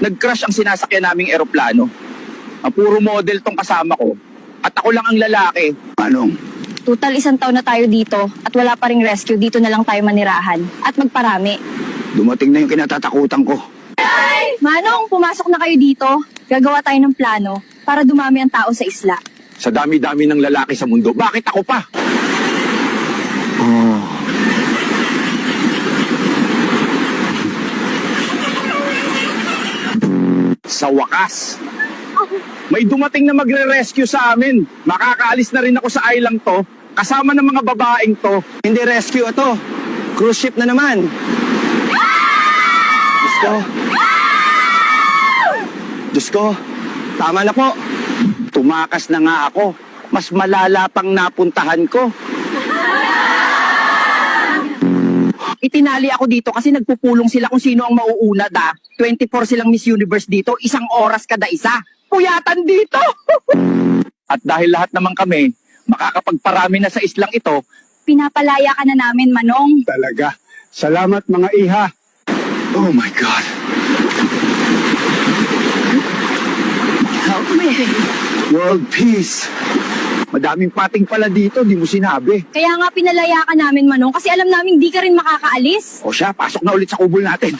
nag-crash ang sinasakyan naming eroplano. Ang puro model tong kasama ko. At ako lang ang lalaki. Anong? Total 1 taon na tayo dito at wala pa ring rescue. Dito na lang tayo manirahan at magparami. Dumating na yung kinatatakutan ko. Manong, pumasok na kayo dito. Gagawa tayo ng plano para dumami ang tao sa isla. Sa dami-dami ng lalaki sa mundo, bakit ako pa? Oh. Sa wakas, may dumating na magre-rescue sa amin. Makakaalis na rin ako sa island to, kasama ng mga babaeng to. Hindi rescue ito. Cruise ship na naman. Diyos ko. Diyos ko. Tama na po. Tumakas na nga ako. Mas malala pang napuntahan ko. Itinali ako dito kasi nagpupulong sila kung sino ang mauuna 24 silang Miss Universe dito, 1 oras kada isa. Puyatan dito! At dahil lahat naman kami, makakapagparami na sa islang ito. Pinapalaya ka na namin, Manong. Talaga. Salamat mga iha. Oh my God! Help me. World peace! Madaming pating pala dito, di mo sinabi. Kaya nga pinalaya ka namin, Manong, kasi alam namin di ka rin makakaalis. O siya, pasok na ulit sa kubol natin.